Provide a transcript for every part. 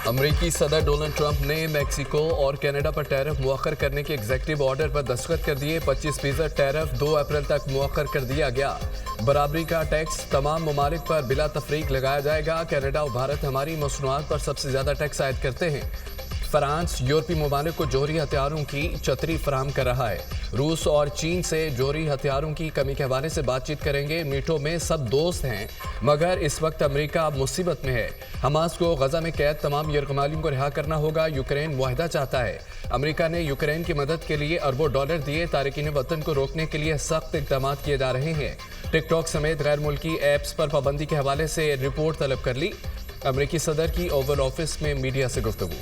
امریکی صدر Donald Trump نے میکسیکو اور کینیڈا پر ٹیرف مؤخر کرنے کے ایگزیکٹو آرڈر پر دستخط کر دیے۔ 25% ٹیرف 2 اپریل تک مؤخر کر دیا گیا۔ برابری کا ٹیکس تمام ممالک پر بلا تفریق لگایا جائے گا۔ کینیڈا اور بھارت ہماری مصنوعات پر سب سے زیادہ ٹیکس عائد کرتے ہیں۔ فرانس یورپی ممالک کو جوہری ہتھیاروں کی چھتری فراہم کر رہا ہے۔ روس اور چین سے جوہری ہتھیاروں کی کمی کے حوالے سے بات چیت کریں گے۔ نیٹو میں سب دوست ہیں مگر اس وقت امریکہ اب مصیبت میں ہے۔ حماس کو غزہ میں قید تمام یرغمالیوں کو رہا کرنا ہوگا۔ یوکرین معاہدہ چاہتا ہے۔ امریکہ نے یوکرین کی مدد کے لیے اربوں ڈالر دیے۔ تارکین وطن کو روکنے کے لیے سخت اقدامات کیے جا رہے ہیں۔ ٹک ٹاک سمیت غیر ملکی ایپس پر پابندی کے حوالے سے رپورٹ طلب کر لی۔ امریکی صدر کی اوول آفس میں میڈیا سے گفتگو۔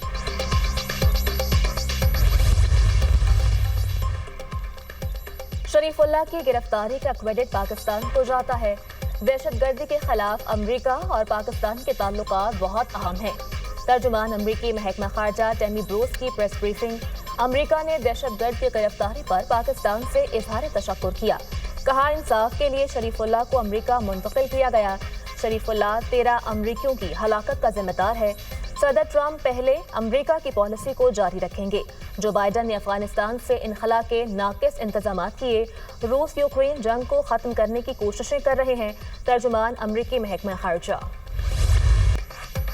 شریف اللہ کی گرفتاری کا کریڈٹ پاکستان کو جاتا ہے۔ دہشت گردی کے خلاف امریکہ اور پاکستان کے تعلقات بہت اہم ہیں۔ ترجمان امریکی محکمہ خارجہ ٹیمی بروس کی پریس بریفنگ۔ امریکہ نے دہشت گرد کی گرفتاری پر پاکستان سے اظہار تشکر کیا۔ کہا انصاف کے لیے شریف اللہ کو امریکہ منتقل کیا گیا۔ شریف اللہ 13 امریکیوں کی ہلاکت کا ذمہ دار ہے۔ صدر ٹرمپ پہلے امریکہ کی پالیسی کو جاری رکھیں گے۔ جو بائیڈن نے افغانستان سے انخلا کے ناقص انتظامات کیے۔ روس یوکرین جنگ کو ختم کرنے کی کوششیں کر رہے ہیں۔ ترجمان امریکی محکمہ خارجہ۔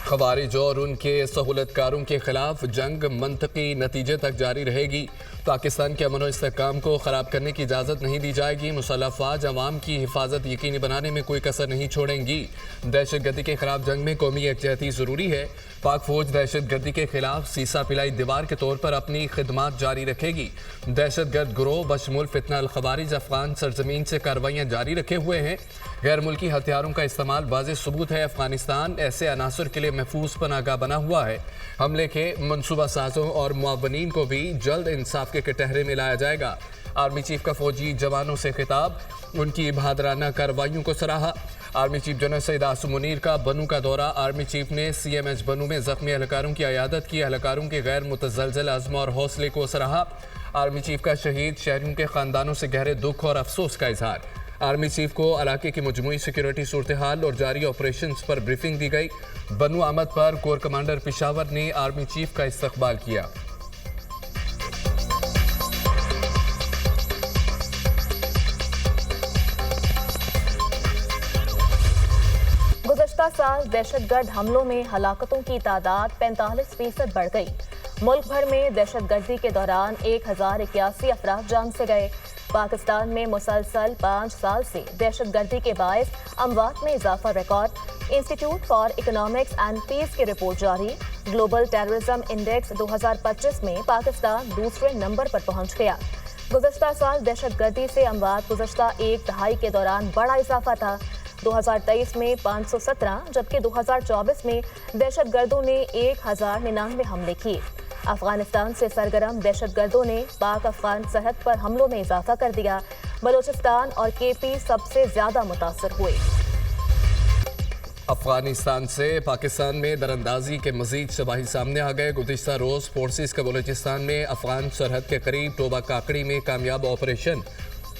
خوارج اور ان کے سہولت کاروں کے خلاف جنگ منطقی نتیجے تک جاری رہے گی۔ پاکستان کے امن و استحکام کو خراب کرنے کی اجازت نہیں دی جائے گی۔ مسلح افواج عوام کی حفاظت یقینی بنانے میں کوئی کسر نہیں چھوڑیں گی۔ دہشت گردی کے خلاف جنگ میں قومی یکجہتی ضروری ہے۔ پاک فوج دہشت گردی کے خلاف سیسا پلائی دیوار کے طور پر اپنی خدمات جاری رکھے گی۔ دہشت گرد گروہ بشمول فتنہ الخوارج افغان سرزمین سے کارروائیاں جاری رکھے ہوئے ہیں۔ غیر ملکی ہتھیاروں کا استعمال واضح ثبوت ہے۔ افغانستان ایسے عناصر کے لیے محفوظ پناہ گاہ بنا ہوا ہے۔ حملے کے منصوبہ سازوں اور معاونین کو بھی جلد انصاف کے کٹہرے میں لایا جائے گا۔ آرمی چیف کا فوجی جوانوں سے خطاب۔ ان کی بہادرانہ کارروائیوں کو سراہا۔ Army chief general Syed Asim Munir کا بنو کا دورہ۔ آرمی چیف نے CMH بنو میں زخمی اہلکاروں کی عیادت کی۔ اہلکاروں کے غیر متزلزل عزم اور حوصلے کو سراہا۔ آرمی چیف کا شہید شہریوں کے خاندانوں سے گہرے دکھ اور افسوس کا اظہار۔ آرمی چیف کو علاقے کی مجموعی سیکیورٹی صورتحال اور جاری آپریشنز پر بریفنگ دی گئی۔ بنو آمد پر کور کمانڈر پشاور نے آرمی چیف کا استقبال کیا۔ گزشتہ سال دہشت گرد حملوں میں ہلاکتوں کی تعداد 45% بڑھ گئی۔ ملک بھر میں دہشت گردی کے دوران 1081 افراد جان سے گئے۔ پاکستان میں مسلسل 5 سال سے دہشت گردی کے باعث اموات میں اضافہ record. Institute for economics and peace کی رپورٹ جاری۔ گلوبل ٹیررزم انڈیکس 2025 میں پاکستان دوسرے نمبر پر پہنچ گیا۔ گزشتہ سال دہشت گردی سے اموات گزشتہ ایک دہائی کے دوران بڑا اضافہ تھا۔ 2023 میں 517 جبکہ 2024 میں دہشت گردوں نے 1099 حملے کیے۔ افغانستان سے سرگرم دہشت گردوں نے پاک افغان سرحد پر حملوں میں اضافہ کر دیا۔ بلوچستان اور KP سب سے زیادہ متاثر ہوئے۔ افغانستان سے پاکستان میں دراندازی کے مزید شواہد سامنے آ گئے۔ گزشتہ روز فورسز کا بلوچستان میں افغان سرحد کے قریب ٹوبہ کاکڑی میں کامیاب آپریشن۔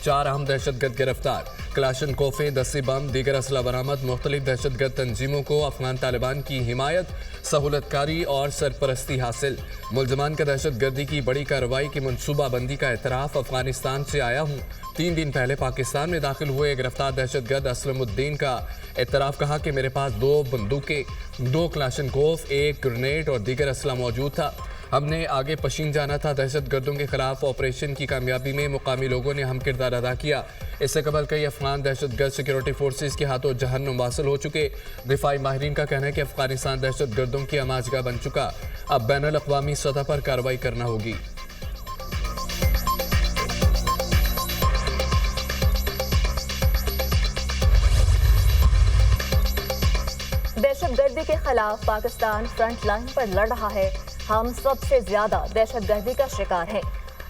4 اہم دہشت گرد گرفتار۔ کلاشن کوفیں، دستی بم، دیگر اسلحہ برآمد۔ مختلف دہشت گرد تنظیموں کو افغان طالبان کی حمایت، سہولت کاری اور سرپرستی حاصل۔ ملزمان کا دہشت گردی کی بڑی کارروائی کی منصوبہ بندی کا اعتراف۔ افغانستان سے آیا ہوں۔ 3 دن پہلے پاکستان میں داخل ہوئے گرفتار دہشت گرد اسلم الدین کا اعتراف۔ کہا کہ میرے پاس 2 بندوقیں، 2 کلاشن کوف، 1 گرینیڈ اور دیگر اسلحہ موجود تھا۔ ہم نے آگے پشین جانا تھا۔ دہشت گردوں کے خلاف آپریشن کی کامیابی میں مقامی لوگوں نے اہم کردار ادا کیا۔ اس سے قبل کئی افغان دہشت گرد سیکیورٹی فورسز کے ہاتھوں جہنم واصل ہو چکے۔ دفاعی ماہرین کا کہنا ہے کہ افغانستان دہشت گردوں کی آماجگاہ بن چکا۔ اب بین الاقوامی سطح پر کارروائی کرنا ہوگی۔ دہشت گردی کے خلاف پاکستان فرنٹ لائن پر لڑ رہا ہے۔ ہم سب سے زیادہ دہشت گردی کا شکار ہیں۔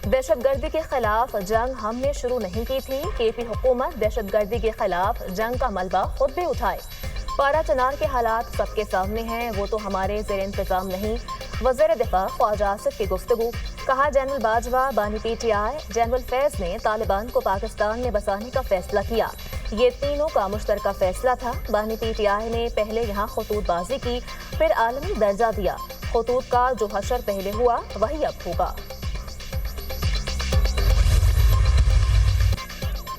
دہشت گردی کے خلاف جنگ ہم نے شروع نہیں کی تھی۔ KP حکومت دہشت گردی کے خلاف جنگ کا ملبہ خود بھی اٹھائے۔ پارا چنار کے حالات سب کے سامنے ہیں، وہ تو ہمارے زیر انتظام نہیں۔ وزیر دفاع خواجہ آصف کی گفتگو۔ کہا جنرل باجوہ بانی PTI جنرل فیض نے طالبان کو پاکستان میں بسانے کا فیصلہ کیا۔ یہ تینوں کا مشترکہ فیصلہ تھا۔ بانی PTI نے پہلے یہاں خطوط بازی کی، پھر عالمی درجہ دیا۔ خطوط کا جو حشر پہلے ہوا وہی اب ہوگا۔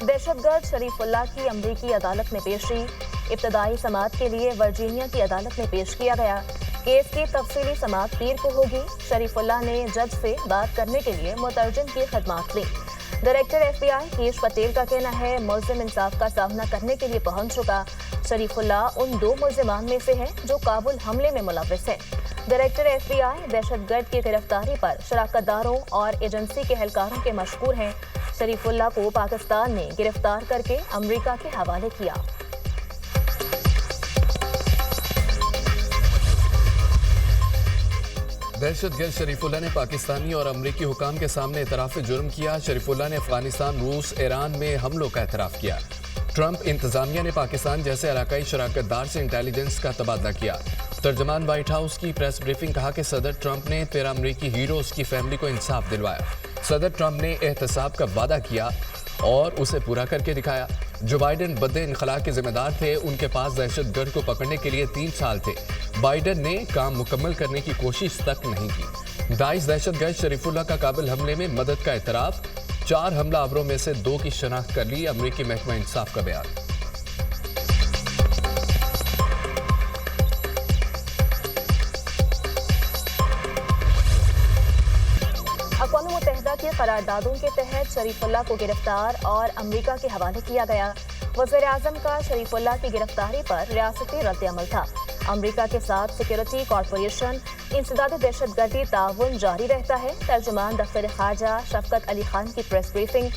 دہشت گرد شریف اللہ کی امریکی عدالت میں پیشی، ابتدائی سماعت کے لیے ورجینیا کی عدالت میں پیش کیا گیا۔ کیس کی تفصیلی سماعت پیر کو ہوگی۔ شریف اللہ نے جج سے بات کرنے کے لیے مترجم کی خدمات لی۔ ڈائریکٹر ایف بی آئی کیش پٹیل کا کہنا ہے ملزم انصاف کا سامنا کرنے کے لیے پہنچ چکا۔ شریف اللہ ان 2 ملزمان میں سے ہیں جو کابل حملے میں ملوث ہیں۔ ڈائریکٹر ایف بی آئی دہشت گرد کی گرفتاری پر شراکت داروں اور ایجنسی کے اہلکاروں کے مشکور ہیں۔ شریف اللہ کو پاکستان نے گرفتار کر کے امریکہ کے حوالے کیا۔ دہشت گرد شریف اللہ نے پاکستانی اور امریکی حکام کے سامنے اعتراف جرم کیا۔ شریف اللہ نے افغانستان، روس، ایران میں حملوں کا اعتراف کیا۔ ٹرمپ انتظامیہ نے پاکستان جیسے علاقائی شراکت دار سے انٹیلیجنس کا تبادلہ کیا۔ ترجمان وائٹ ہاؤس کی پریس بریفنگ کہا کہ صدر ٹرمپ نے 13 امریکی ہیروز کی فیملی کو انصاف دلوایا۔ صدر ٹرمپ نے احتساب کا وعدہ کیا اور اسے پورا کر کے دکھایا۔ جو بائیڈن بد انخلاء کے ذمہ دار تھے، ان کے پاس دہشت گرد کو پکڑنے کے لیے 3 سال تھے۔ بائیڈن نے کام مکمل کرنے کی کوشش تک نہیں کی۔ داعش دہشت گرد شریف اللہ کا کابل حملے میں مدد کا اعتراف۔ 4 حملہ آوروں میں سے 2 کی شناخت کر لی۔ امریکی محکمہ انصاف کا بیان۔ اقوام متحدہ کی قراردادوں کے تحت شریف اللہ کو گرفتار اور امریکہ کے حوالے کیا گیا۔ وزیر اعظم کا شریف اللہ کی گرفتاری پر ریاستی رد عمل تھا۔ امریکہ کے ساتھ سیکورٹی کارپوریشن انسداد دہشت گردی تعاون جاری رہتا ہے۔ ترجمان دفتر خارجہ شفقت علی خان کی پریس بریفنگ،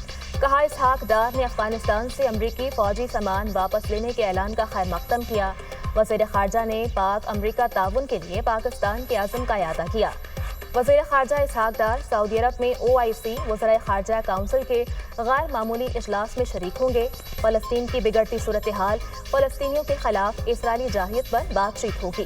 کہا اسحاق ڈار نے افغانستان سے امریکی فوجی سامان واپس لینے کے اعلان کا خیر مقدم کیا۔ وزیر خارجہ نے پاک امریکہ تعاون کے لیے پاکستان کے عزم کا اعادہ کیا۔ وزیر خارجہ اسحاق ڈار سعودی عرب میں OIC وزرائے خارجہ کونسل کے غیر معمولی اجلاس میں شریک ہوں گے۔ فلسطین کی بگڑتی صورتحال، فلسطینیوں کے خلاف اسرائیلی جارحیت پر بات چیت ہوگی۔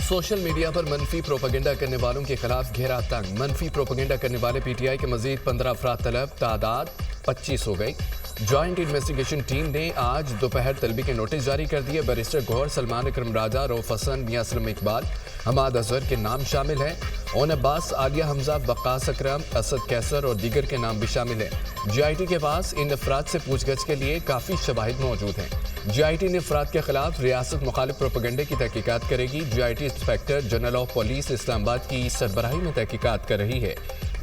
سوشل میڈیا پر منفی پروپیگنڈا کرنے والوں کے خلاف گھیرا تنگ۔ منفی پروپیگنڈا کرنے والے PTI کے مزید 15 افراد طلب، تعداد 25 ہو گئی۔ جوائنٹ انویسٹیگیشن ٹیم نے آج دوپہر طلبی کے نوٹس جاری کر دیے۔ بیرسٹر گوہر، سلمان اکرم راجہ، روف حسن، میاں اسلم اقبال، حماد اظہر کے نام شامل ہیں۔ اون عباس، عالیہ حمزہ، وقاص اکرم، اسد کیسر اور دیگر کے نام بھی شامل ہیں۔ GIT کے پاس ان افراد سے پوچھ گچھ کے لیے کافی شواہد موجود ہیں۔ GIT نے افراد کے خلاف ریاست مخالف پروپیگنڈے کی تحقیقات کرے گی۔ GIT inspector general of police Islamabad کی سربراہی میں تحقیقات کر رہی ہے۔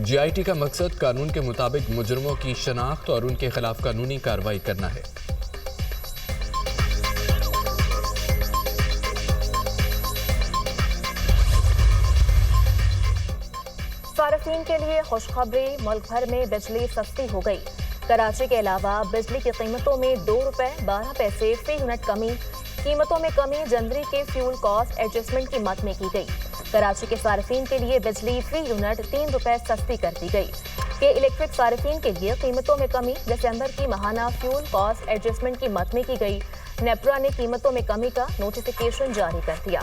GIT کا مقصد قانون کے مطابق مجرموں کی شناخت اور ان کے خلاف قانونی کارروائی کرنا ہے۔ صارفین کے لیے خوشخبری، ملک بھر میں بجلی سستی ہو گئی۔ کراچی کے علاوہ بجلی کی قیمتوں میں 2 روپے 12 پیسے فی یونٹ کمی۔ قیمتوں میں کمی جنوری کے فیول کاسٹ ایڈجسٹمنٹ کی مد میں کی گئی۔ کراچی کے صارفین کے لیے بجلی فی یونٹ 3 روپے سستی کر دی گئی۔ کہ الیکٹرک صارفین کے لیے قیمتوں میں کمی دسمبر کی ماہانہ فیول کاسٹ ایڈجسٹمنٹ کی مد میں کی گئی۔ نیپرا نے قیمتوں میں کمی کا نوٹیفیکیشن جاری کر دیا۔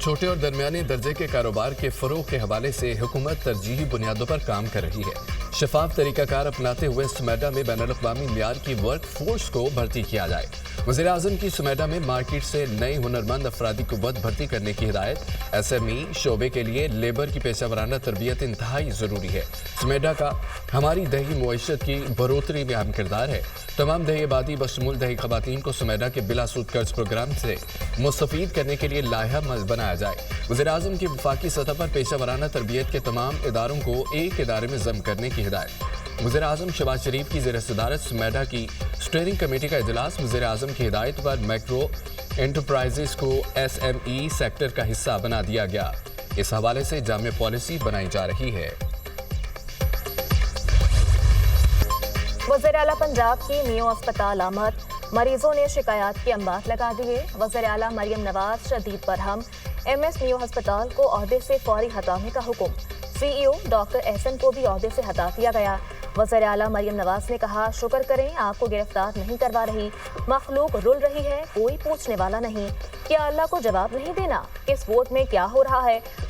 چھوٹے اور درمیانے درجے کے کاروبار کے فروغ کے حوالے سے حکومت ترجیحی بنیادوں پر کام کر رہی ہے۔ شفاف طریقہ کار اپناتے ہوئے سمیڈا میں بین الاقوامی معیار کی ورک فورس کو بھرتی کیا جائے۔ وزیر اعظم کی سمیڈا میں مارکیٹ سے نئی ہنرمند افرادی قوت بھرتی کرنے کی ہدایت۔ SME شعبے کے لیے لیبر کی پیشہ ورانہ تربیت انتہائی ضروری ہے۔ سمیڈا کا ہماری دیہی معیشت کی بڑھوتری میں اہم کردار ہے۔ تمام دیہی آبادی بشمول دیہی خواتین کو سمیڈا کے بلا سود قرض پروگرام سے مستفید کرنے کے لیے لائحہ بنایا جائے۔ وزیر اعظم کی وفاقی سطح پر پیشہ ورانہ تربیت کے تمام اداروں کو ایک ادارے میں ضم کرنے کی ہدایت۔ وزیر اعظم شہباز شریف کی زیر صدارت سمیڈا کی اسٹیئرنگ کمیٹی کا اجلاس وزیر اعظم کی ہدایت پر مائکرو انٹرپرائزز کو SME سیکٹر کا حصہ بنا دیا گیا۔ اس حوالے سے جامع پالیسی بنائی جا رہی ہے۔ وزیر اعلیٰ پنجاب کی میو اسپتال آمد، مریضوں نے شکایات کے انبار لگا دیے۔ وزیر اعلیٰ مریم نواز شدید برہم، MS میو ہسپتال کو عہدے سے فوری ہٹانے کا حکم۔ CEO ڈاکٹر احسن کو بھی عہدے سے ہٹا دیا گیا۔ وزیر اعلیٰ مریم نواز نے کہا، شکر کریں آپ کو گرفتار نہیں کروا رہی، مخلوق رل رہی ہے، کوئی پوچھنے والا نہیں۔ کیا اللہ کو جواب نہیں دینا؟ کس ووٹ میں کیا ہو رہا ہے؟